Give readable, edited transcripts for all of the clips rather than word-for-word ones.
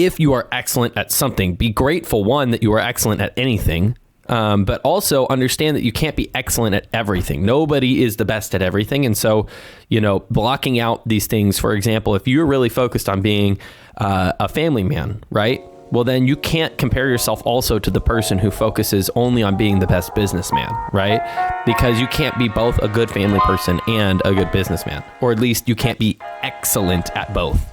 if you are excellent at something, be grateful, one, that you are excellent at anything, but also understand that you can't be excellent at everything. Nobody is the best at everything. And so, blocking out these things, for example, if you're really focused on being a family man, right? Well, then you can't compare yourself also to the person who focuses only on being the best businessman, right? Because you can't be both a good family person and a good businessman, or at least you can't be excellent at both.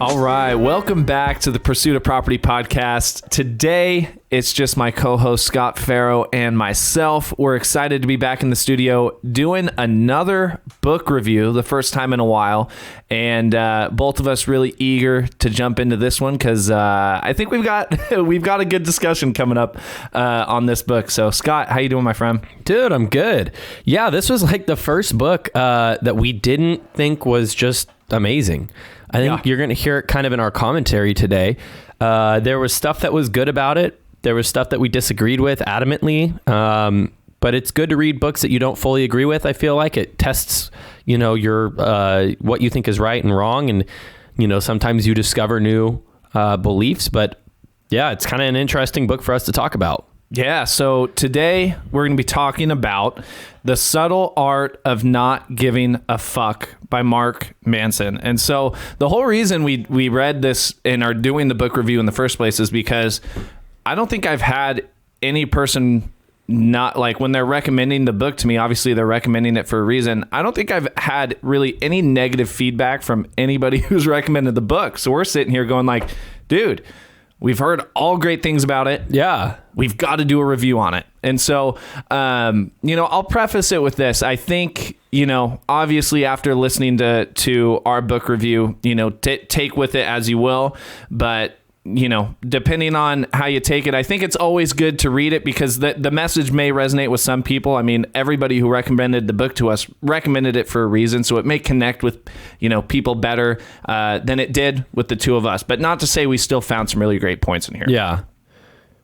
All right, welcome back to the Pursuit of Property podcast. Today, it's just my co-host Scott Farrow and myself. We're excited to be back in the studio doing another book review, the first time in a while, and both of us really eager to jump into this one because I think we've got a good discussion coming up on this book. So, Scott, how you doing, my friend? Dude, I'm good. Yeah, this was like the first book that we didn't think was just amazing. I think you're going to hear it kind of in our commentary today. There was stuff that was good about it. There was stuff that we disagreed with adamantly. But it's good to read books that you don't fully agree with. I feel like it tests, your what you think is right and wrong. And, sometimes you discover new beliefs. But yeah, it's kind of an interesting book for us to talk about. Yeah, so today we're going to be talking about The Subtle Art of Not Giving a Fuck by Mark Manson. And so the whole reason we read this and are doing the book review in the first place is because I don't think I've had any person not like when they're recommending the book to me, obviously they're recommending it for a reason. I don't think I've had really any negative feedback from anybody who's recommended the book. So we're sitting here going like, dude, we've heard all great things about it. Yeah. We've got to do a review on it. And so, I'll preface it with this. I think, obviously after listening to our book review, take with it as you will. But, depending on how you take it, I think it's always good to read it because the message may resonate with some people. I mean, everybody who recommended the book to us recommended it for a reason. So it may connect with, people better than it did with the two of us. But not to say we still found some really great points in here. Yeah.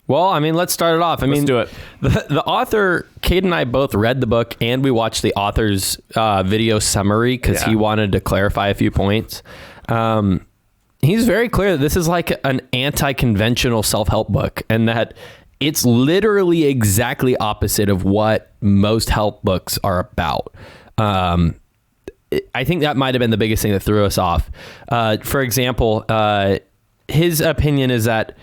Well, let's start it off. Let's do it. The author, Cade and I both read the book and we watched the author's video summary because he wanted to clarify a few points. He's very clear that this is like an anti-conventional self-help book and that it's literally exactly opposite of what most help books are about. I think that might have been the biggest thing that threw us off. For example, his opinion is that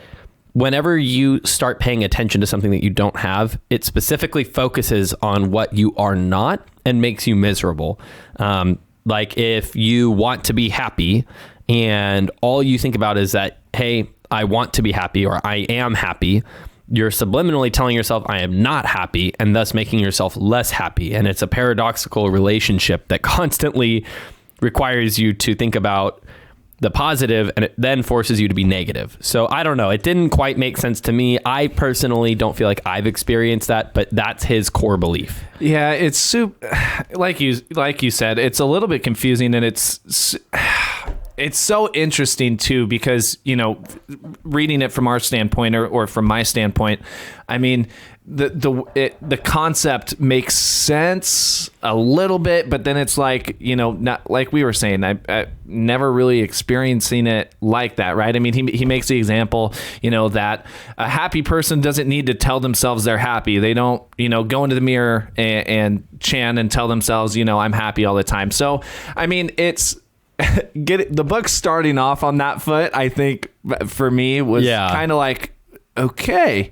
whenever you start paying attention to something that you don't have, it specifically focuses on what you are not and makes you miserable. Like if you want to be happy and all you think about is that, hey, I want to be happy or I am happy, you're subliminally telling yourself I am not happy and thus making yourself less happy. And it's a paradoxical relationship that constantly requires you to think about the positive and it then forces you to be negative. So I don't know. It didn't quite make sense to me. I personally don't feel like I've experienced that, but that's his core belief. Yeah, it's like you said, it's a little bit confusing and it's so interesting too, because, reading it from our standpoint or from my standpoint, I mean, the concept makes sense a little bit, but then it's like, not like we were saying, I never really experiencing it like that. Right. I mean, he makes the example, that a happy person doesn't need to tell themselves they're happy. They don't, go into the mirror and chant and tell themselves, I'm happy all the time. So, I mean, it's, the book starting off on that foot, I think for me was kind of like, okay,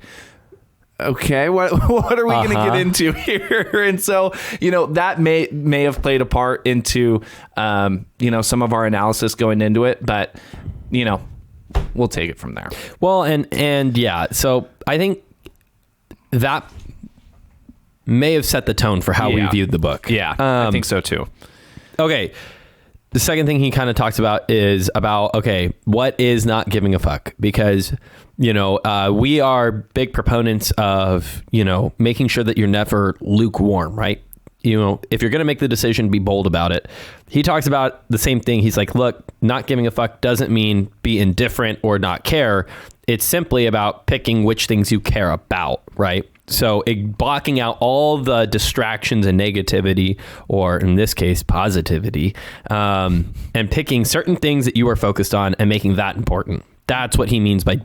what are we going to get into here? And so, that may have played a part into, some of our analysis going into it, but, we'll take it from there. Well, and yeah, so I think that may have set the tone for how we viewed the book. Yeah, I think so too. Okay. The second thing he kind of talks about is about, okay, what is not giving a fuck? Because, we are big proponents of, making sure that you're never lukewarm, right? if you're going to make the decision, be bold about it. He talks about the same thing. He's like, look, not giving a fuck doesn't mean be indifferent or not care. It's simply about picking which things you care about, right? So blocking out all the distractions and negativity, or in this case, positivity, and picking certain things that you are focused on and making that important. That's what he means by,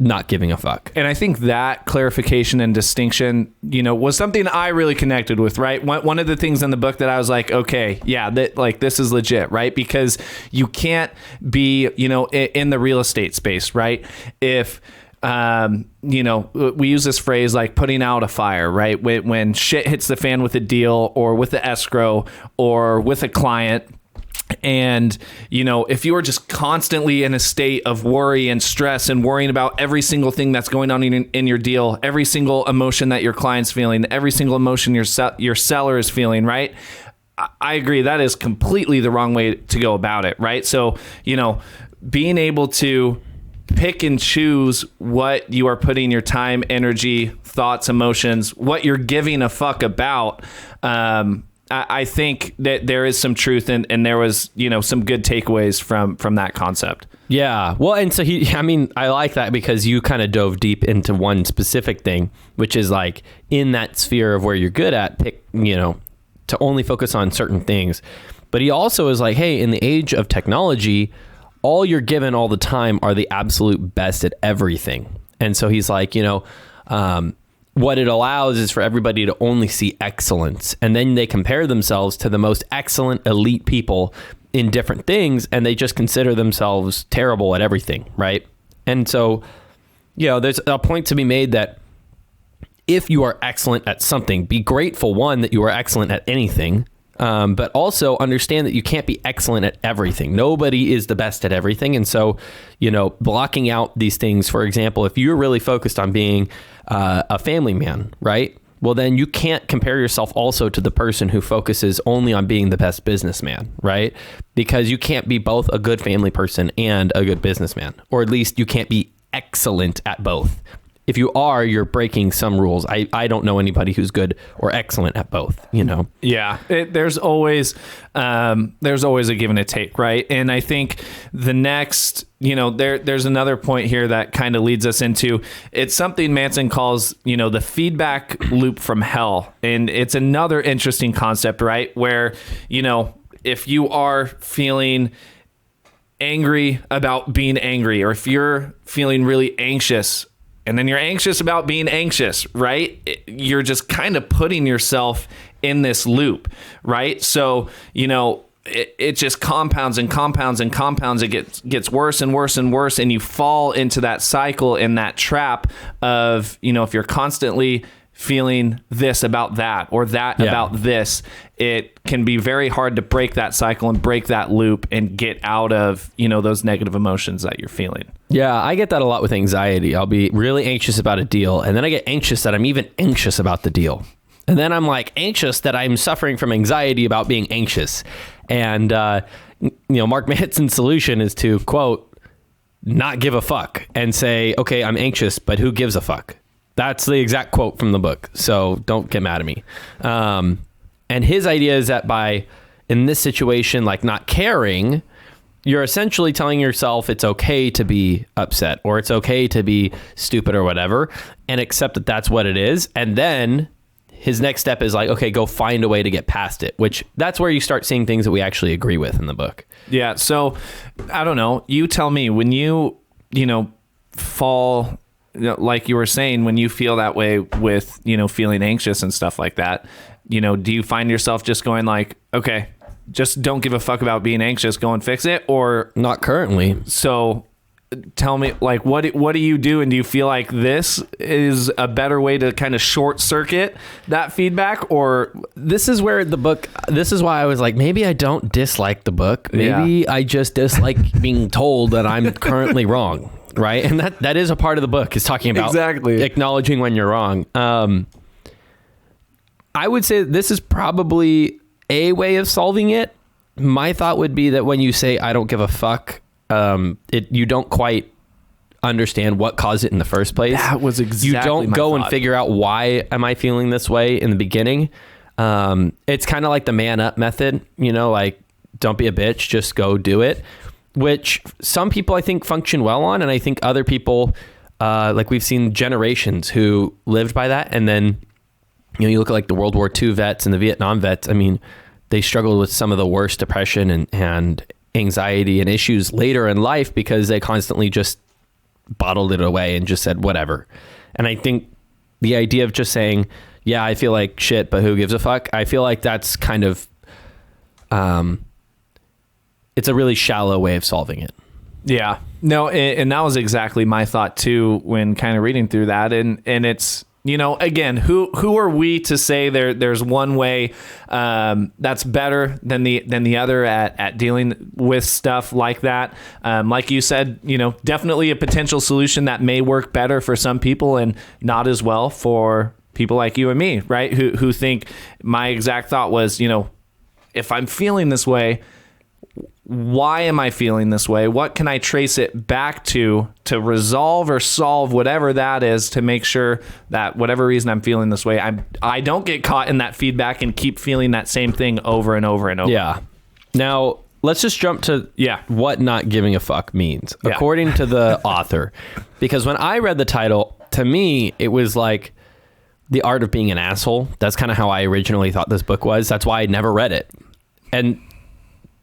not giving a fuck. And I think that clarification and distinction, was something I really connected with, right? One of the things in the book that I was like, okay, yeah, this is legit, right? Because you can't be, in the real estate space, right? If, we use this phrase like putting out a fire, right? When shit hits the fan with a deal or with the escrow or with a client. And, if you are just constantly in a state of worry and stress and worrying about every single thing that's going on in your deal, every single emotion that your client's feeling, every single emotion your seller is feeling, right? I agree. That is completely the wrong way to go about it, right? So, being able to pick and choose what you are putting your time, energy, thoughts, emotions, what you're giving a fuck about, I think that there is some truth and there was, some good takeaways from that concept. Yeah. Well, and so I like that because you kind of dove deep into one specific thing, which is like in that sphere of where you're good at, pick, to only focus on certain things. But he also is like, hey, in the age of technology, all you're given all the time are the absolute best at everything. And so he's like, what it allows is for everybody to only see excellence. And then they compare themselves to the most excellent elite people in different things. And they just consider themselves terrible at everything. Right. And so, there's a point to be made that if you are excellent at something, be grateful, one, that you are excellent at anything. But also understand that you can't be excellent at everything. Nobody is the best at everything. And so, blocking out these things, for example, if you're really focused on being a family man, right? Well, then you can't compare yourself also to the person who focuses only on being the best businessman, right? Because you can't be both a good family person and a good businessman, or at least you can't be excellent at both. If you are, you're breaking some rules. I don't know anybody who's good or excellent at both, Yeah, there's always a give and a take, right? And I think the next, there's another point here that kind of leads us into, it's something Manson calls, the feedback loop from hell. And it's another interesting concept, right? Where, if you are feeling angry about being angry, or if you're feeling really anxious, and then you're anxious about being anxious, right? You're just kind of putting yourself in this loop, right? So, it just compounds and compounds and compounds. It gets worse and worse and worse. And you fall into that cycle and that trap of, if you're constantly feeling this about that or that about this, it can be very hard to break that cycle and break that loop and get out of, those negative emotions that you're feeling. Yeah, I get that a lot with anxiety. I'll be really anxious about a deal, and then I get anxious that I'm even anxious about the deal. And then I'm like anxious that I'm suffering from anxiety about being anxious. And, Mark Manson's solution is to, quote, not give a fuck and say, okay, I'm anxious, but who gives a fuck? That's the exact quote from the book. So don't get mad at me. And his idea is that in this situation, like not caring, you're essentially telling yourself it's okay to be upset or it's okay to be stupid or whatever, and accept that that's what it is. And then his next step is like, okay, go find a way to get past it, which that's where you start seeing things that we actually agree with in the book. Yeah. So I don't know. You tell me when you fall, like you were saying, when you feel that way with, feeling anxious and stuff like that, do you find yourself just going like, okay, just don't give a fuck about being anxious, go and fix it? Or not currently. So tell me, like, what do you do? And do you feel like this is a better way to kind of short circuit that feedback? Or this is why I was like, maybe I don't dislike the book. Maybe I just dislike being told that I'm currently wrong. Right. And that is a part of the book, is talking about exactly acknowledging when you're wrong. I would say this is probably a way of solving it. My thought would be that when you say, I don't give a fuck, you don't quite understand what caused it in the first place. That was exactly You don't go and figure out why am I feeling this way in the beginning. It's kind of like the man up method, like don't be a bitch, just go do it, which some people I think function well on. And I think other people, like we've seen generations who lived by that. And then, you look at like the World War II vets and the Vietnam vets. I mean, they struggled with some of the worst depression and anxiety and issues later in life because they constantly just bottled it away and just said whatever. And I think the idea of just saying, yeah, I feel like shit, but who gives a fuck? I feel like that's kind of, it's a really shallow way of solving it. Yeah, no. And that was exactly my thought too, when kind of reading through that. And it's, again, who are we to say there's one way that's better than the other at dealing with stuff like that? Like you said, definitely a potential solution that may work better for some people and not as well for people like you and me, right? Who think my exact thought was, if I'm feeling this way, why am I feeling this way? What can I trace it back to resolve or solve whatever that is, to make sure that whatever reason I'm feeling this way, I don't get caught in that feedback and keep feeling that same thing over and over and over. Yeah. Now, let's just jump to what not giving a fuck means, according to the author. Because when I read the title, to me, it was like The Art of Being an Asshole. That's kind of how I originally thought this book was. That's why I never read it. And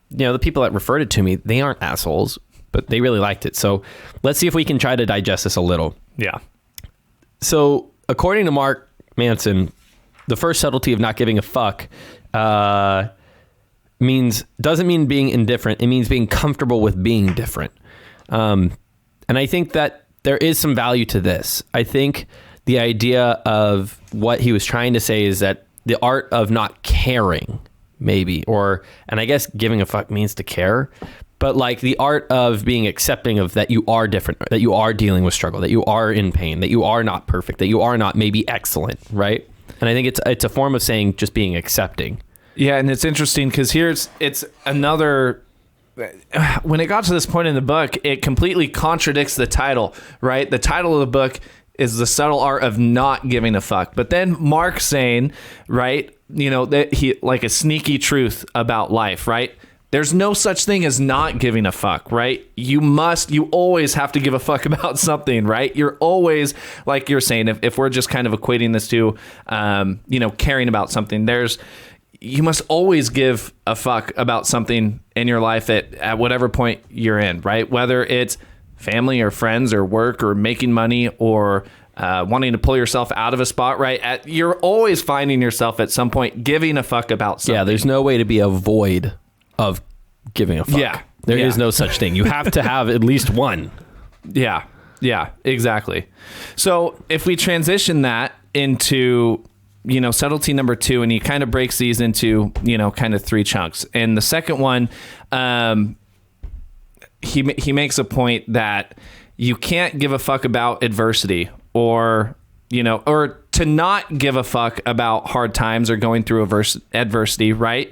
the people that referred it to me, they aren't assholes, but they really liked it. So let's see if we can try to digest this a little. Yeah. So according to Mark Manson, the first subtlety of not giving a fuck doesn't mean being indifferent. It means being comfortable with being different. And I think that there is some value to this. I think the idea of what he was trying to say is that the art of not caring, maybe, and I guess giving a fuck means to care, but like the art of being accepting of that you are different, that you are dealing with struggle, that you are in pain, that you are not perfect, that you are not maybe excellent, right? And I think it's a form of saying just being accepting. Yeah, and it's interesting because it's another, when it got to this point in the book, it completely contradicts the title, right? The title of the book is The Subtle Art of Not Giving a Fuck. But then Mark saying, right, that he, like a sneaky truth about life, right? There's no such thing as not giving a fuck, right? You always have to give a fuck about something, right? You're always, like you're saying, if we're just kind of equating this to, caring about something, you must always give a fuck about something in your life at whatever point you're in, right? Whether it's family or friends or work or making money or wanting to pull yourself out of a spot, right? You're always finding yourself at some point giving a fuck about something. Yeah, there's no way to be a void of giving a fuck. Yeah. There is no such thing. You have to have at least one. Yeah, exactly. So if we transition that into, subtlety number 2, and he kind of breaks these into, kind of 3 chunks. And the second one, he makes a point that you can't give a fuck about adversity or to not give a fuck about hard times or going through adversity, right?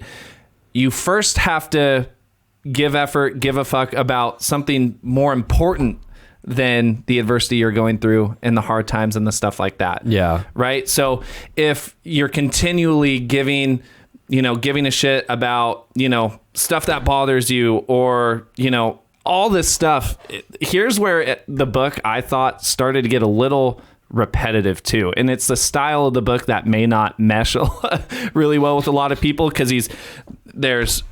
You first have to give a fuck about something more important than the adversity you're going through and the hard times and the stuff like that. Yeah. Right. So if you're continually giving a shit about, stuff that bothers you or, all this stuff, here's where the book, I thought, started to get a little repetitive too. And it's the style of the book that may not mesh really well with a lot of people because there's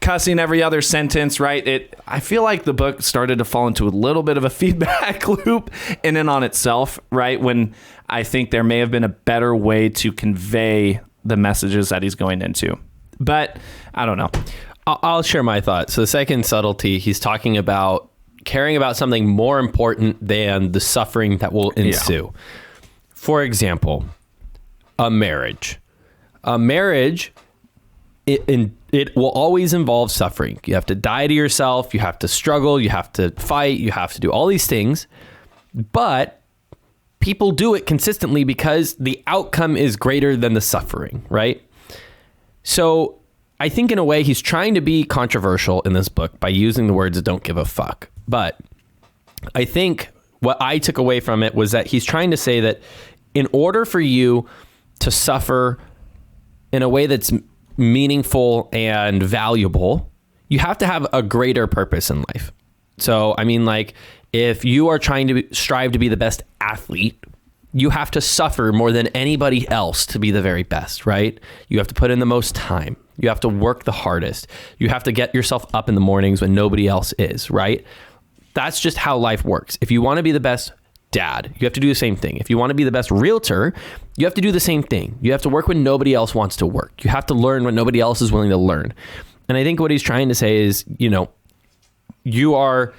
cussing every other sentence, right? I feel like the book started to fall into a little bit of a feedback loop in and on itself, right? When I think there may have been a better way to convey the messages that he's going into. But I don't know. I'll share my thoughts. So the second subtlety, he's talking about caring about something more important than the suffering that will ensue. Yeah. For example, a marriage. It will always involve suffering. You have to die to yourself. You have to struggle. You have to fight. You have to do all these things. But people do it consistently because the outcome is greater than the suffering, right? So I think in a way he's trying to be controversial in this book by using the words "don't give a fuck." But I think what I took away from it was that he's trying to say that in order for you to suffer in a way that's meaningful and valuable, you have to have a greater purpose in life. So, I mean, like, if you are trying to strive to be the best athlete, you have to suffer more than anybody else to be the very best, right? You have to put in the most time. You have to work the hardest. You have to get yourself up in the mornings when nobody else is, right? That's just how life works. If you want to be the best dad, you have to do the same thing. If you want to be the best realtor, you have to do the same thing. You have to work when nobody else wants to work. You have to learn when nobody else is willing to learn. And I think what he's trying to say is, you are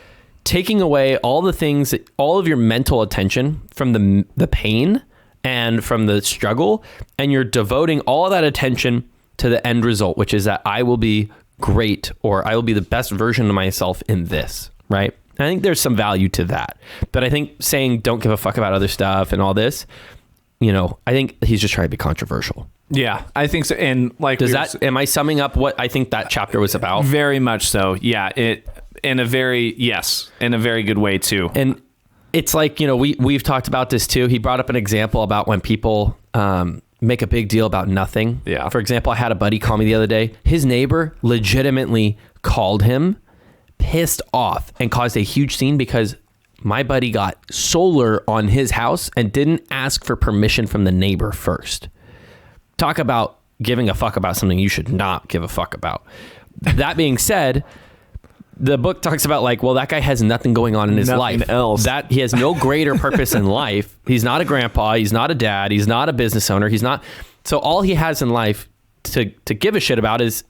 taking away all the things, all of your mental attention from the pain and from the struggle, and you're devoting all of that attention to the end result, which is that I will be great, or I will be the best version of myself in this, right? And I think there's some value to that. But I think saying don't give a fuck about other stuff and all this, I think he's just trying to be controversial. Yeah, I think so. And like, am I summing up what I think that chapter was about? Very much so. Yeah. In a very good way too. And it's like, we've talked about this too. He brought up an example about when people make a big deal about nothing. Yeah. For example, I had a buddy call me the other day. His neighbor legitimately called him, pissed off, and caused a huge scene because my buddy got solar on his house and didn't ask for permission from the neighbor first. Talk about giving a fuck about something you should not give a fuck about. That being said, the book talks about like, well, that guy has nothing going on in his life. Else. That he has no greater purpose in life. He's not a grandpa. He's not a dad. He's not a business owner. He's not. So all he has in life to give a shit about is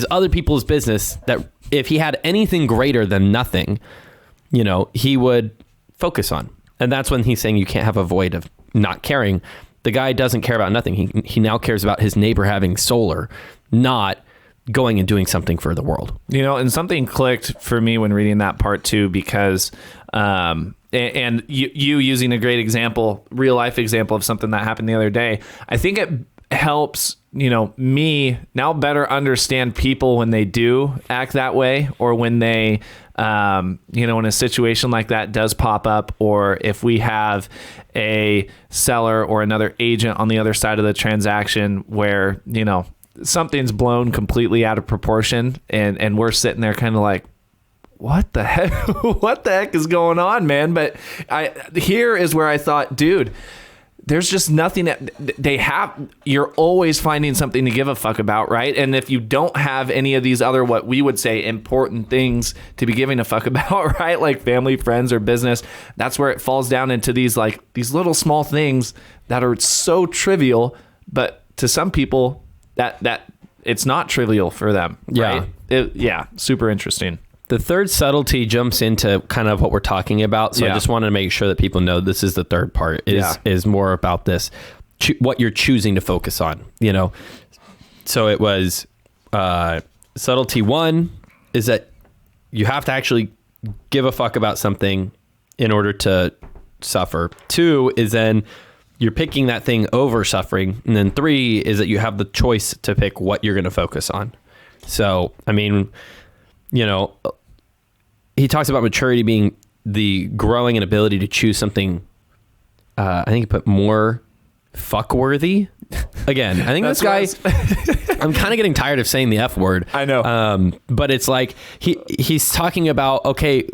other people's business. That if he had anything greater than nothing, he would focus on. And that's when he's saying you can't have a void of not caring. The guy doesn't care about nothing. He now cares about his neighbor having solar, not going and doing something for the world. And something clicked for me when reading that part too, because and you using a great example, real life example of something that happened the other day, I think it helps me now better understand people when they do act that way, or when they when a situation like that does pop up, or if we have a seller or another agent on the other side of the transaction where something's blown completely out of proportion, and we're sitting there kind of like, what the heck is going on, man? But here is where I thought, dude, there's just nothing that you're always finding something to give a fuck about, right? And if you don't have any of these other, what we would say, important things to be giving a fuck about, right? Like family, friends, or business, that's where it falls down into these little small things that are so trivial, but to some people that it's not trivial for them. Right? Super interesting. The third subtlety jumps into kind of what we're talking about. So I just wanted to make sure that people know this is the third part is more about this, what you're choosing to focus on, So it was subtlety 1 is that you have to actually give a fuck about something in order to suffer. 2 is then you're picking that thing over suffering. And then 3 is that you have the choice to pick what you're going to focus on. So, I mean, he talks about maturity being the growing and ability to choose something. I think he put more fuck-worthy. Again, I think this guy, I'm kind of getting tired of saying the F word. I know. But it's like, he's talking about, okay,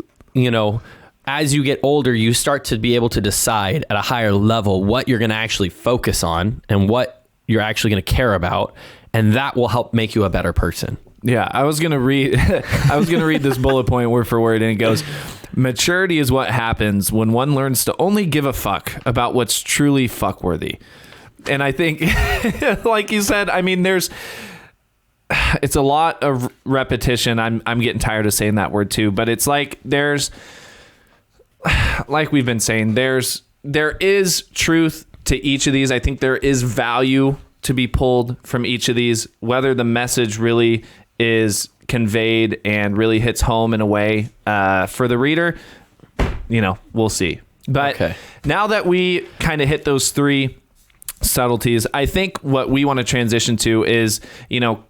as you get older, you start to be able to decide at a higher level what you're going to actually focus on and what you're actually going to care about. And that will help make you a better person. Yeah, I was going to read this bullet point word for word, and it goes, maturity is what happens when one learns to only give a fuck about what's truly fuckworthy. And I think, like you said, I mean, it's a lot of repetition. I'm getting tired of saying that word too, but it's like like we've been saying, there is truth to each of these. I think there is value to be pulled from each of these, whether the message really is conveyed and really hits home in a way for the reader, we'll see. But now that we kind of hit those 3 subtleties, I think what we want to transition to is,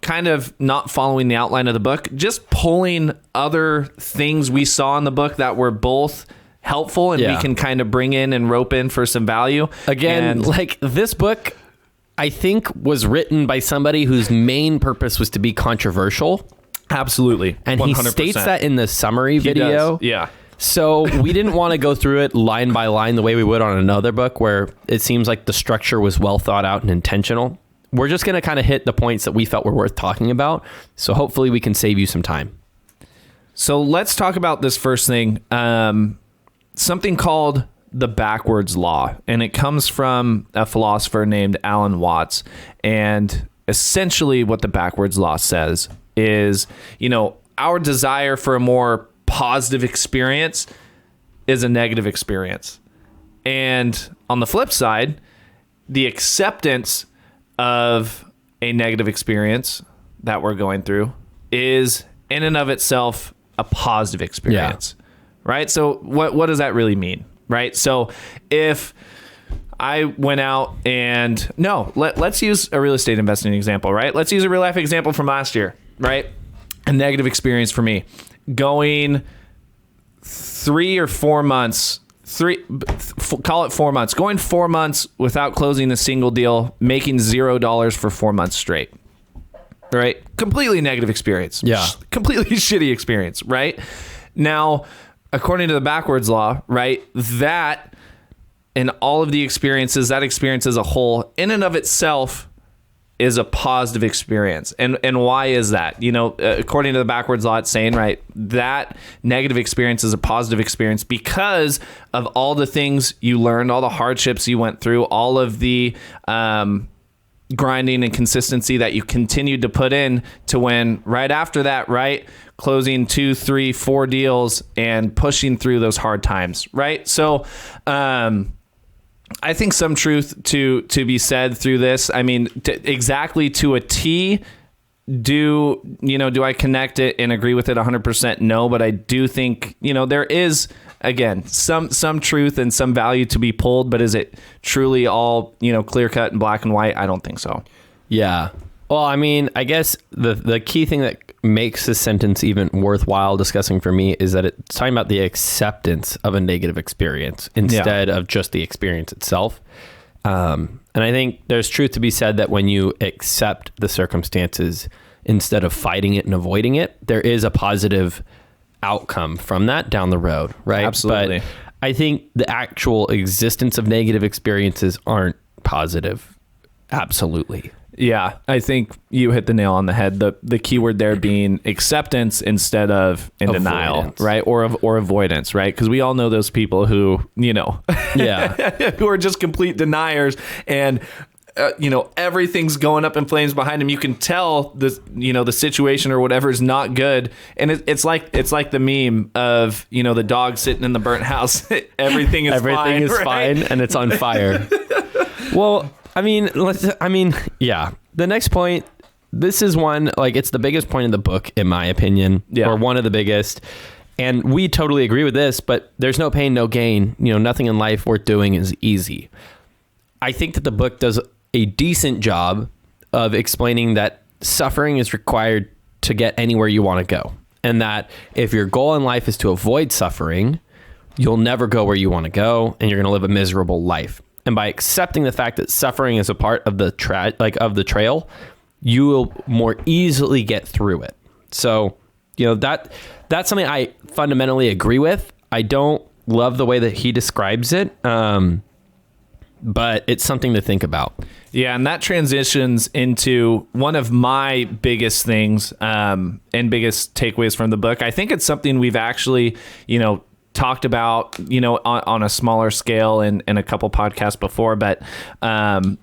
kind of not following the outline of the book, just pulling other things we saw in the book that were both helpful and we can kind of bring in and rope in for some value. Again, like this book, I think was written by somebody whose main purpose was to be controversial. Absolutely. And 100%. He states that in the summary video. Yeah. So we didn't want to go through it line by line the way we would on another book where it seems like the structure was well thought out and intentional. We're just going to kind of hit the points that we felt were worth talking about. So hopefully we can save you some time. So let's talk about this first thing. Something called the backwards law. And it comes from a philosopher named Alan Watts. And essentially what the backwards law says is, our desire for a more positive experience is a negative experience. And on the flip side, the acceptance of a negative experience that we're going through is in and of itself a positive experience, right? So what does that really mean, right? So if I went out and let's use a real estate investing example, right? Let's use a real life example from last year, right? A negative experience for me. Going 3 or 4 months, call it 4 months, going 4 months without closing a single deal, making $0 for 4 months straight, right? Completely negative experience. Yeah. Completely shitty experience, right? Now, according to the backwards law, right, that and all of the experiences, that experience as a whole, in and of itself, is a positive experience. And why is that? According to the backwards law, it's saying, right, that negative experience is a positive experience because of all the things you learned, all the hardships you went through, all of the grinding and consistency that you continued to put in to when right after that, right, closing 2, 3, 4 deals and pushing through those hard times, right? So, I think some truth to be said through this. I mean, exactly to a T, do I connect it and agree with it 100%? No, but I do think, there is, again, some truth and some value to be pulled, but is it truly all, clear cut and black and white? I don't think so. Yeah. Well, I mean, I guess the key thing that makes this sentence even worthwhile discussing for me is that it's talking about the acceptance of a negative experience instead of just the experience itself. And I think there's truth to be said that when you accept the circumstances instead of fighting it and avoiding it, there is a positive outcome from that down the road, right? Absolutely. But I think the actual existence of negative experiences aren't positive. Absolutely. Yeah, I think you hit the nail on the head. The key word there being acceptance instead of denial, right? Or avoidance, right? Because we all know those people who, who are just complete deniers and, everything's going up in flames behind them. You can tell the situation or whatever is not good. And it's like the meme of, the dog sitting in the burnt house. Everything is fine and it's on fire. Well, yeah. The next point, this is one, it's the biggest point of the book, in my opinion, or one of the biggest. And we totally agree with this, but there's no pain, no gain. Nothing in life worth doing is easy. I think that the book does a decent job of explaining that suffering is required to get anywhere you want to go. And that if your goal in life is to avoid suffering, you'll never go where you want to go and you're going to live a miserable life. And by accepting the fact that suffering is a part of the trail, you will more easily get through it. So, that's something I fundamentally agree with. I don't love the way that he describes it, but it's something to think about. Yeah, and that transitions into one of my biggest things and biggest takeaways from the book. I think it's something we've actually, talked about, on a smaller scale in a couple podcasts before. But, the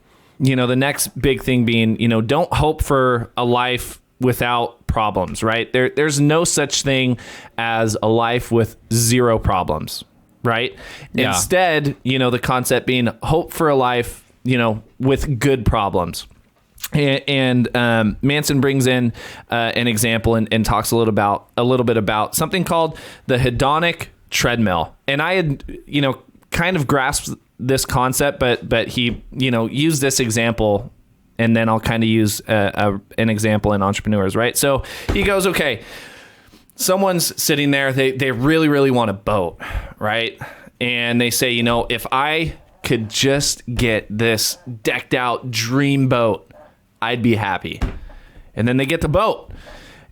next big thing being, don't hope for a life without problems, right? There's no such thing as a life with zero problems, right? Yeah. Instead, the concept being hope for a life, with good problems. And Manson brings in an example and talks a little bit about something called the Hedonic Treadmill. And I had, kind of grasped this concept, but he, used this example, and then I'll kind of use an example in entrepreneurs, right? So he goes, okay, someone's sitting there, they really, really want a boat, right? And they say, if I could just get this decked out dream boat, I'd be happy. And then they get the boat.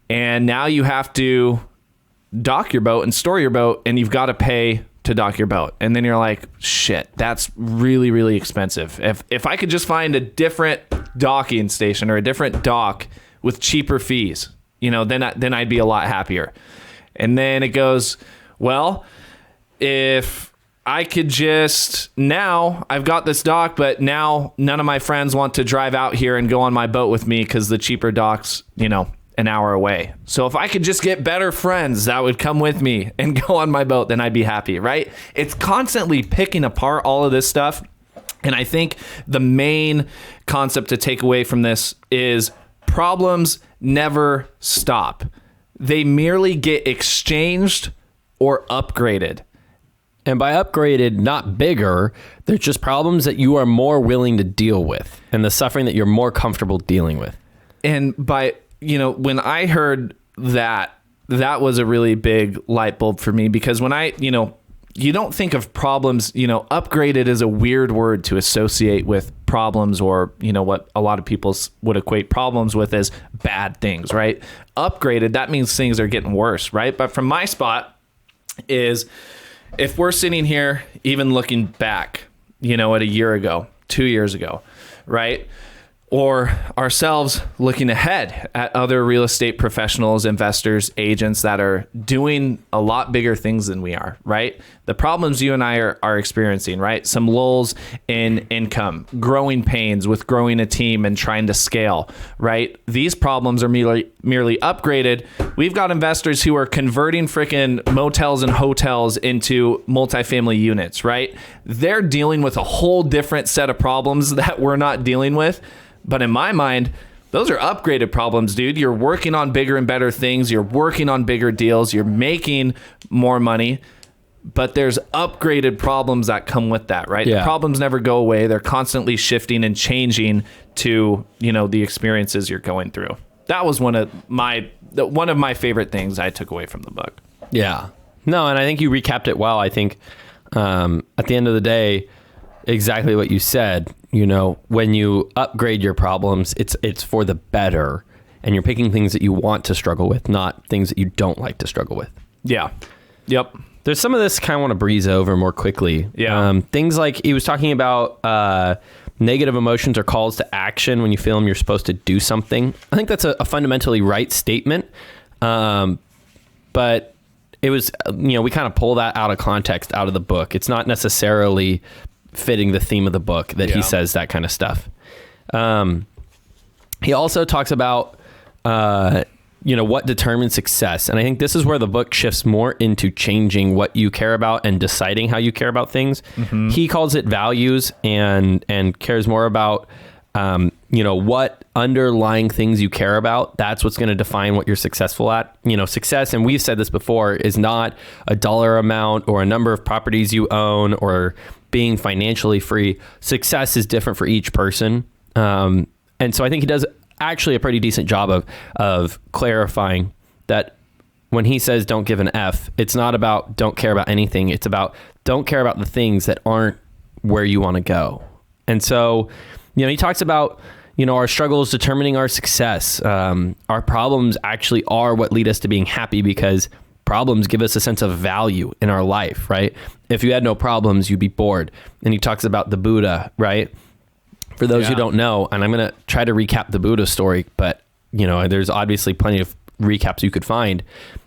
And now you have to dock your boat and store your boat, and you've got to pay to dock your boat. And then you're like, shit, that's really, really expensive. If I could just find a different docking station or a different dock with cheaper fees, then I'd be a lot happier. And then it goes, well, if I could just, now I've got this dock, but now none of my friends want to drive out here and go on my boat with me because the cheaper dock's, an hour away. So if I could just get better friends that would come with me and go on my boat, then I'd be happy, right? It's constantly picking apart all of this stuff. And I think the main concept to take away from this is problems never stop. They merely get exchanged or upgraded. And by upgraded, not bigger, they're just problems that you are more willing to deal with and the suffering that you're more comfortable dealing with. And by, when I heard that was a really big light bulb for me, because when you don't think of problems, upgraded is a weird word to associate with problems, or, what a lot of people would equate problems with as bad things, right? Upgraded, that means things are getting worse, right? But from my spot is, if we're sitting here, even looking back, at a year ago, 2 years ago, right? Or ourselves looking ahead at other real estate professionals, investors, agents that are doing a lot bigger things than we are, right? The problems you and I are experiencing, right? Some lulls in income, growing pains with growing a team and trying to scale, right? These problems are merely upgraded. We've got investors who are converting freaking motels and hotels into multifamily units, right? They're dealing with a whole different set of problems that we're not dealing with. But in my mind, those are upgraded problems, dude. You're working on bigger and better things. You're working on bigger deals. You're making more money. But there's upgraded problems that come with that, right? Yeah. The problems never go away. They're constantly shifting and changing to, the experiences you're going through. That was one of my favorite things I took away from the book. Yeah. No, and I think you recapped it well. I think at the end of the day, exactly what you said. When you upgrade your problems, it's for the better, and you're picking things that you want to struggle with, not things that you don't like to struggle with. Yeah. Yep. There's some of this kind of want to breeze over more quickly. Yeah. Things like he was talking about negative emotions are calls to action. When you feel them, you're supposed to do something. I think that's a fundamentally right statement. But it was, we kind of pull that out of context, out of the book. It's not necessarily fitting the theme of the book that he says that kind of stuff. He also talks about, what determines success. And I think this is where the book shifts more into changing what you care about and deciding how you care about things. Mm-hmm. He calls it values and cares more about, what underlying things you care about. That's what's going to define what you're successful at. Success, and we've said this before, is not a dollar amount or a number of properties you own or being financially free. Success is different for each person. And so I think he does actually a pretty decent job of clarifying that when he says don't give an F, it's not about don't care about anything. It's about don't care about the things that aren't where you want to go. And so, he talks about, our struggles determining our success. Our problems actually are what lead us to being happy, because problems give us a sense of value in our life, right? If you had no problems, you'd be bored. And he talks about the Buddha, right? For those who don't know, and I'm going to try to recap the Buddha story, but there's obviously plenty of recaps you could find.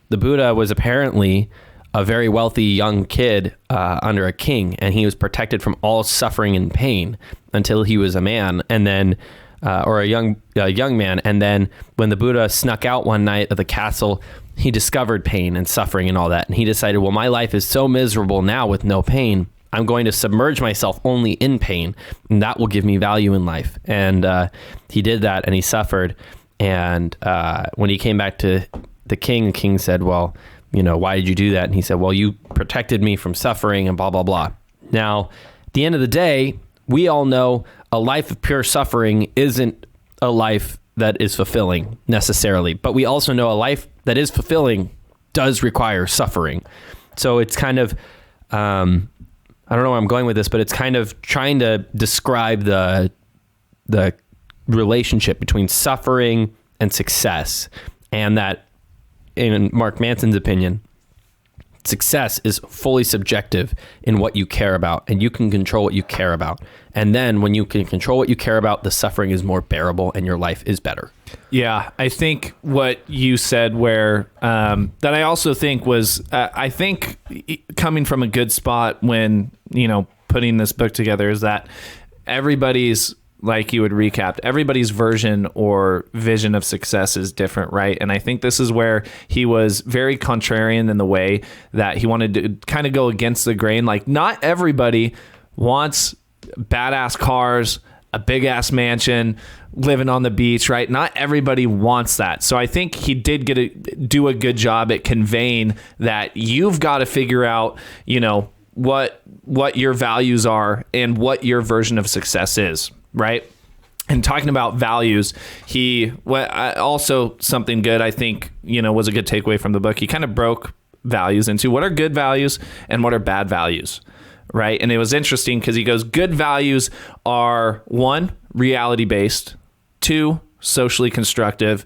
The Buddha was apparently a very wealthy young kid under a king, and he was protected from all suffering and pain until he was a man, and then or a young man. And then when the Buddha snuck out one night of the castle, he discovered pain and suffering and all that. And he decided, well, my life is so miserable now with no pain. I'm going to submerge myself only in pain, and that will give me value in life. And he did that, and he suffered. And when he came back to the king said, well, why did you do that? And he said, well, you protected me from suffering and blah, blah, blah. Now, at the end of the day, we all know a life of pure suffering isn't a life that is fulfilling necessarily, but we also know a life that is fulfilling does require suffering. So it's kind of, I I don't know where I'm going with this, but it's kind of trying to describe the relationship between suffering and success, and that in Mark Manson's opinion, success is fully subjective in what you care about, and you can control what you care about. And then when you can control what you care about, the suffering is more bearable and your life is better. Yeah, I think what you said where that I also think was, I think coming from a good spot when, putting this book together is that everybody's, like you would recap, everybody's version or vision of success is different, right? And I think this is where he was very contrarian in the way that he wanted to kind of go against the grain. Like, not everybody wants badass cars, a big ass mansion, living on the beach, right? Not everybody wants that. So I think he did do a good job at conveying that you've got to figure out, what your values are and what your version of success is. Right. And talking about values, also something good, I think, was a good takeaway from the book. He kind of broke values into what are good values and what are bad values. Right. And it was interesting because he goes, good values are 1, reality based, 2, socially constructive,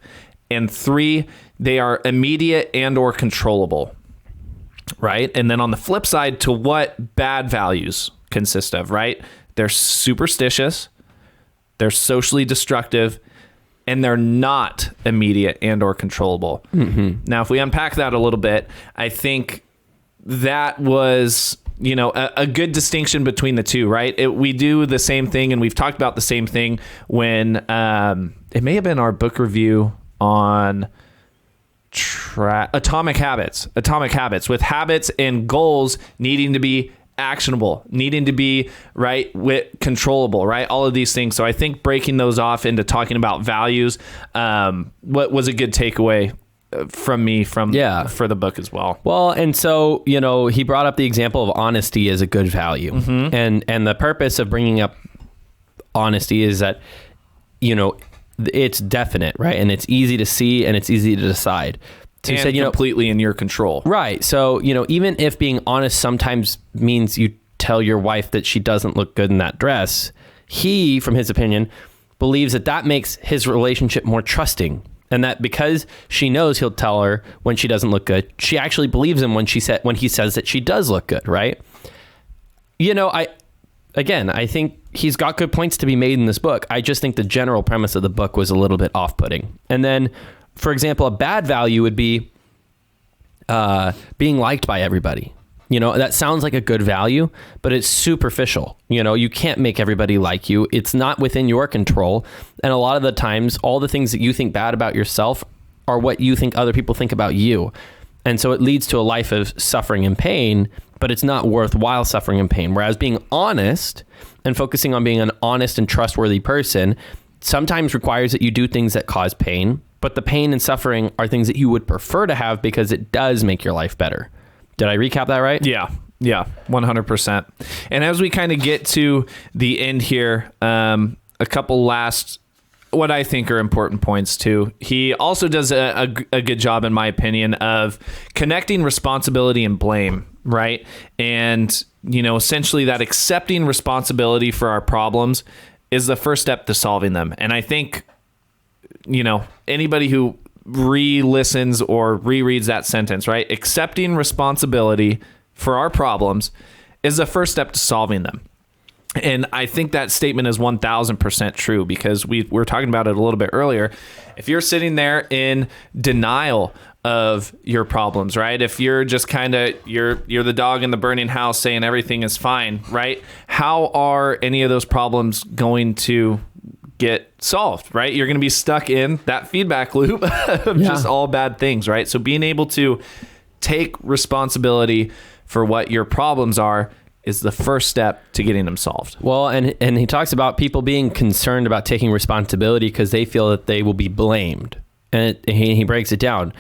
and 3, they are immediate and or controllable. Right. And then on the flip side to what bad values consist of, right? They're superstitious. They're socially destructive, and they're not immediate and or controllable. Mm-hmm. Now, if we unpack that a little bit, I think that was, a good distinction between the two, right? We do the same thing, and we've talked about the same thing when it may have been our book review on Atomic Habits, with habits and goals needing to be actionable, needing to be controllable, right? All of these things. So I think breaking those off into talking about values, what was a good takeaway from me for the book as well. Well, and so, he brought up the example of honesty as a good value. Mm-hmm. And the purpose of bringing up honesty is that, it's definite, right? And it's easy to see and it's easy to decide. So you said, completely in your control. Right. So, even if being honest sometimes means you tell your wife that she doesn't look good in that dress, he, from his opinion, believes that makes his relationship more trusting. And that because she knows he'll tell her when she doesn't look good, she actually believes him when he says that she does look good, right? I think he's got good points to be made in this book. I just think the general premise of the book was a little bit off-putting. And then, for example, a bad value would be being liked by everybody. That sounds like a good value, but it's superficial. You can't make everybody like you. It's not within your control. And a lot of the times, all the things that you think bad about yourself are what you think other people think about you. And so it leads to a life of suffering and pain, but it's not worthwhile suffering and pain. Whereas being honest and focusing on being an honest and trustworthy person sometimes requires that you do things that cause pain, but the pain and suffering are things that you would prefer to have because it does make your life better. Did I recap that right? Yeah, 100%. And as we kind of get to the end here, a couple last, what I think are important points too. He also does a good job, in my opinion, of connecting responsibility and blame, right? And, essentially that accepting responsibility for our problems is the first step to solving them. And I think, anybody who re-listens or rereads that sentence, right? Accepting responsibility for our problems is the first step to solving them. And I think that statement is 1000% true because we were talking about it a little bit earlier. If you're sitting there in denial of your problems, right? If you're just kind of, you're the dog in the burning house saying everything is fine, right? How are any of those problems going to get solved, right? You're going to be stuck in that feedback loop of just all bad things, right? So being able to take responsibility for what your problems are is the first step to getting them solved. Well, and he talks about people being concerned about taking responsibility because they feel that they will be blamed. And he breaks it down.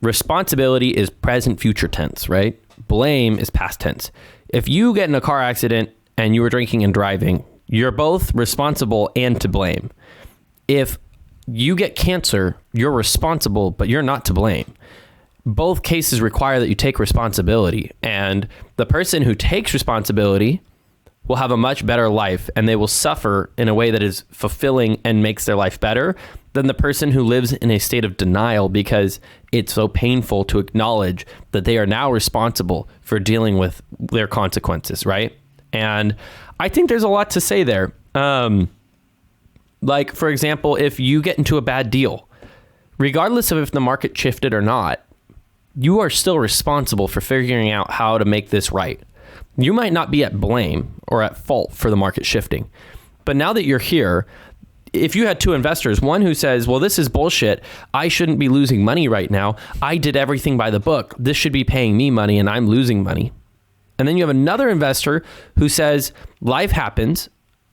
Responsibility is present future tense, right? Blame is past tense. If you get in a car accident and you were drinking and driving, you're both responsible and to blame. If you get cancer, you're responsible, but you're not to blame. both cases require that you take responsibility. And the person who takes responsibility will have a much better life, and they will suffer in a way that is fulfilling and makes their life better than the person who lives in a state of denial because it's so painful to acknowledge that they are now responsible for dealing with their consequences, right? And I think there's a lot to say there. Like, for example, if you get into a bad deal, regardless of if the market shifted or not, you are still responsible for figuring out how to make this right. You might not be at blame or at fault for the market shifting. But now that you're here, if you had two investors, one who says, well, this is bullshit, I shouldn't be losing money right now, I did everything by the book, this should be paying me money and I'm losing money. And then you have another investor who says, life happens,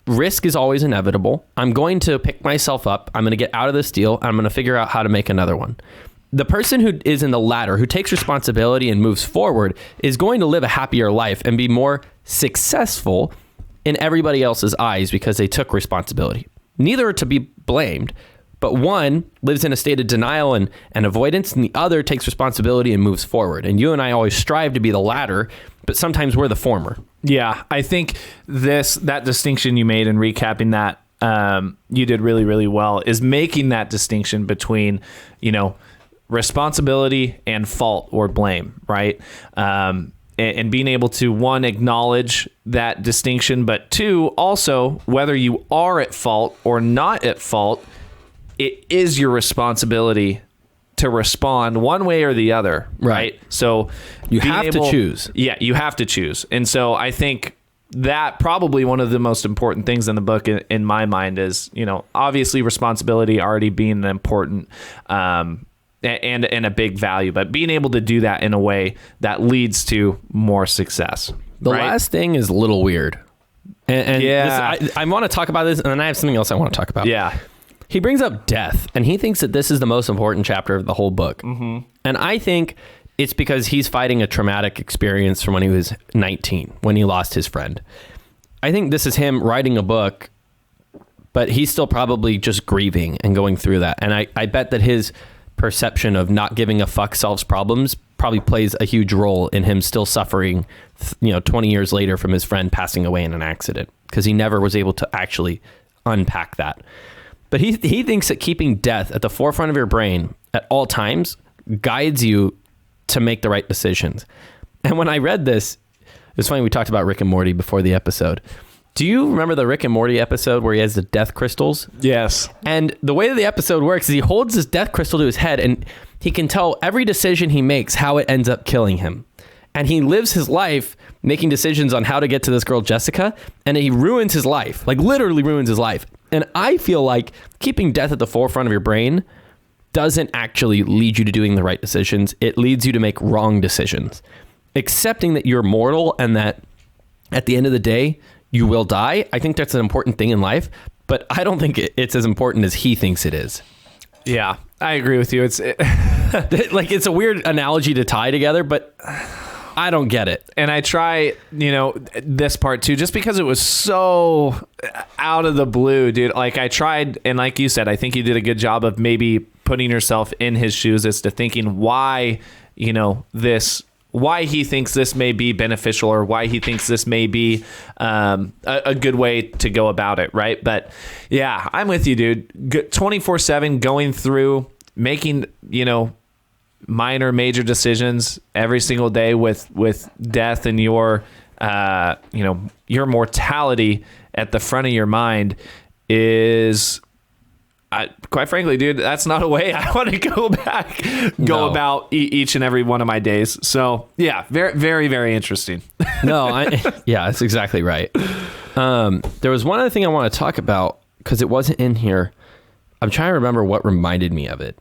risk is always inevitable, I'm going to pick myself up, I'm going to get out of this deal, I'm going to figure out how to make another one. The person who is in the latter, who takes responsibility and moves forward, is going to live a happier life and be more successful in everybody else's eyes because they took responsibility. Neither are to be blamed, but one lives in a state of denial and avoidance, and the other takes responsibility and moves forward. And you and I always strive to be the latter, but sometimes we're the former. Yeah, I think that distinction you made in recapping that, you did really, really well, is making that distinction between, responsibility and fault or blame, right? And being able to, one, acknowledge that distinction, but two, also, whether you are at fault or not at fault, it is your responsibility to respond one way or the other, right? So you have to choose. Yeah, you have to choose. And so I think that probably one of the most important things in the book in my mind is, obviously responsibility already being an important and a big value, but being able to do that in a way that leads to more success. The last thing is a little weird. And yeah, I want to talk about this, and then I have something else I want to talk about. Yeah. He brings up death, and he thinks that this is the most important chapter of the whole book. Mm-hmm. And I think it's because he's fighting a traumatic experience from when he was 19, when he lost his friend. I think this is him writing a book, but he's still probably just grieving and going through that. And I bet that his perception of not giving a fuck solves problems probably plays a huge role in him still suffering, 20 years later from his friend passing away in an accident, because he never was able to actually unpack that. But he thinks that keeping death at the forefront of your brain at all times guides you to make the right decisions. And when I read this, it's funny, we talked about Rick and Morty before the episode. Do you remember the Rick and Morty episode where he has the death crystals? Yes. And the way the episode works is he holds this death crystal to his head, and he can tell every decision he makes how it ends up killing him. And he lives his life making decisions on how to get to this girl, Jessica, and he ruins his life, like literally ruins his life. And I feel like keeping death at the forefront of your brain doesn't actually lead you to doing the right decisions. It leads you to make wrong decisions. Accepting that you're mortal and that at the end of the day, you will die. I think that's an important thing in life, but I don't think it's as important as he thinks it is. Yeah, I agree with you. It's like, it's a weird analogy to tie together, but I don't get it. And I try, this part too, just because it was so out of the blue, dude. Like I tried, and like you said, I think you did a good job of maybe putting yourself in his shoes as to thinking why, why he thinks this may be beneficial or why he thinks this may be a good way to go about it, right? But yeah, I'm with you, dude. 24/7 going through, making, minor, major decisions every single day with death and your mortality at the front of your mind is... quite frankly, dude, that's not a way I want to go about each and every one of my days. So yeah, very, very, very interesting. Yeah, that's exactly right. There was one other thing I want to talk about because it wasn't in here. I'm trying to remember what reminded me of it.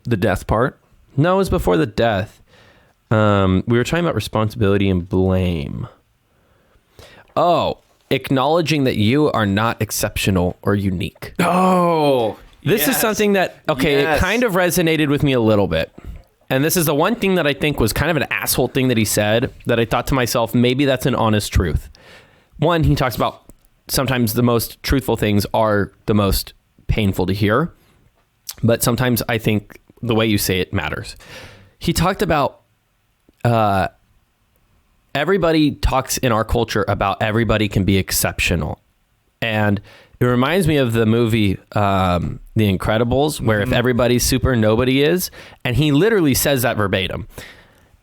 The death part? No, it was before the death. We were talking about responsibility and blame. Oh, acknowledging that you are not exceptional or unique. Oh, this is something that, it kind of resonated with me a little bit. And this is the one thing that I think was kind of an asshole thing that he said that I thought to myself, maybe that's an honest truth. One, he talks about sometimes the most truthful things are the most painful to hear. but sometimes I think the way you say it matters. He talked about everybody talks in our culture about everybody can be exceptional. And it reminds me of the movie The Incredibles, where if everybody's super, nobody is. And he literally says that verbatim.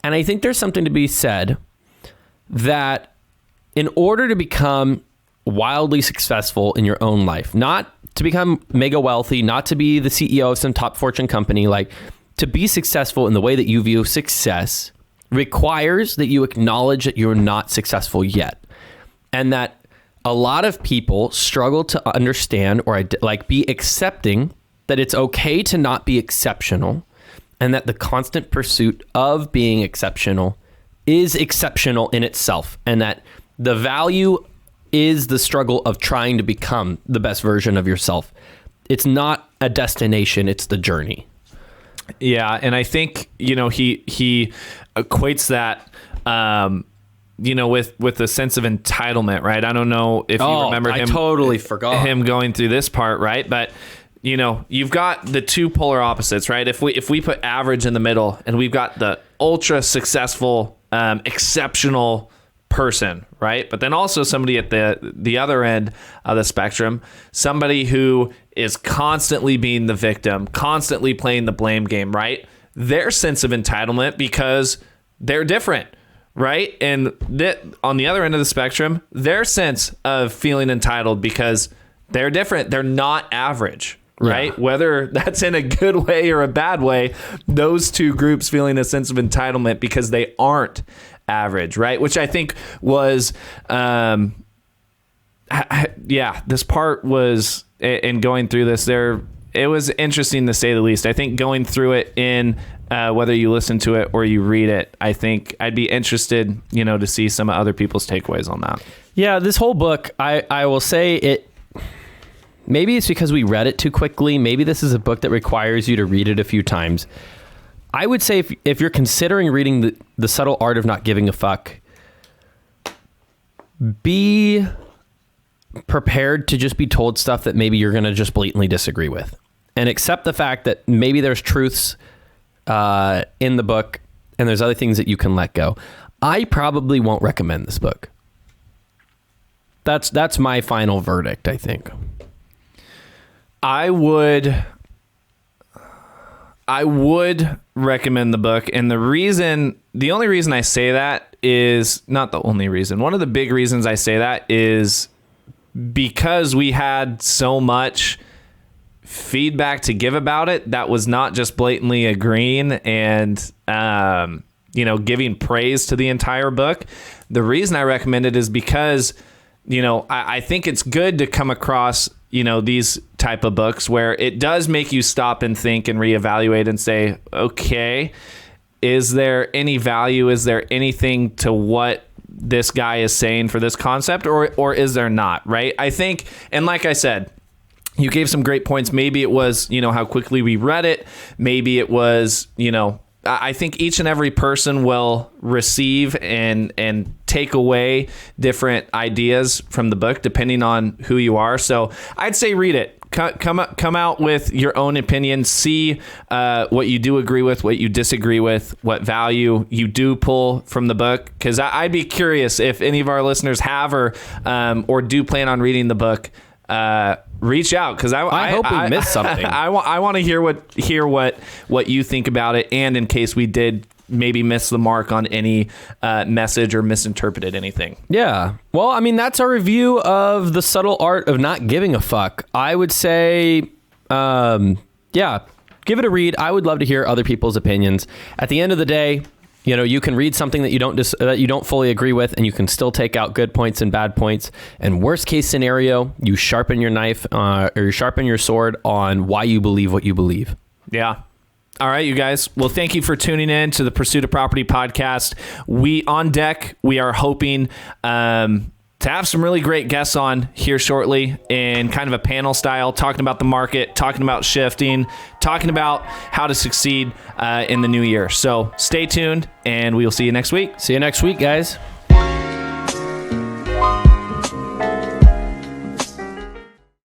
And I think there's something to be said that in order to become wildly successful in your own life, not to become mega wealthy, not to be the CEO of some top fortune company, like to be successful in the way that you view success requires that you acknowledge that you're not successful yet. And that a lot of people struggle to understand or like be accepting that it's okay to not be exceptional, and that the constant pursuit of being exceptional is exceptional in itself, and that the value is the struggle of trying to become the best version of yourself. It's not a destination, it's the journey. Yeah, and I think, he equates that with the sense of entitlement, right? I don't know if you remember him. I totally forgot him going through this part, right? But you've got the two polar opposites, right? If we put average in the middle, and we've got the ultra successful, exceptional person, right? But then also somebody at the other end of the spectrum, somebody who is constantly being the victim, constantly playing the blame game, right? Their sense of entitlement, because they're different, right? And on the other end of the spectrum, their sense of feeling entitled, because they're different. They're not average, right? Yeah. Whether that's in a good way or a bad way, those two groups feeling a sense of entitlement because they aren't average, right? Which I think was, this part was, in going through this, it was interesting to say the least. I think going through it in whether you listen to it or you read it, I think I'd be interested, to see some other people's takeaways on that. Yeah, this whole book, I will say it. Maybe it's because we read it too quickly. Maybe this is a book that requires you to read it a few times. I would say if you're considering reading the Subtle Art of Not Giving a Fuck, be prepared to just be told stuff that maybe you're going to just blatantly disagree with, and accept the fact that maybe there's truths in the book and there's other things that you can let go. I probably won't recommend this book. That's my final verdict, I think. I would recommend the book, and the only reason I say that is not the only reason. One of the big reasons I say that is because we had so much feedback to give about it that was not just blatantly agreeing and giving praise to the entire book. The reason I recommend it is because I think it's good to come across these type of books where it does make you stop and think and reevaluate and say, okay, is there any value? Is there anything to what this guy is saying for this concept, or is there not, right? I think, and like I said, you gave some great points. Maybe it was, how quickly we read it. Maybe it was, I think each and every person will receive and take away different ideas from the book depending on who you are. So I'd say read it. Come out with your own opinion. See what you do agree with, what you disagree with, what value you do pull from the book. Because I'd be curious if any of our listeners have or do plan on reading the book. Reach out, because I hope we missed something. I want to hear what you think about it, and in case we did maybe miss the mark on any message or misinterpreted anything. Yeah. Well, I mean, that's our review of The Subtle Art of Not Giving a Fuck. I would say, give it a read. I would love to hear other people's opinions. At the end of the day, you can read something that you don't fully agree with, and you can still take out good points and bad points. And worst case scenario, you sharpen your knife or you sharpen your sword on why you believe what you believe. Yeah. All right, you guys. Well, thank you for tuning in to the Pursuit of Property podcast. We are hoping to have some really great guests on here shortly in kind of a panel style, talking about the market, talking about shifting, talking about how to succeed in the new year. So stay tuned, and we'll see you next week. See you next week, guys.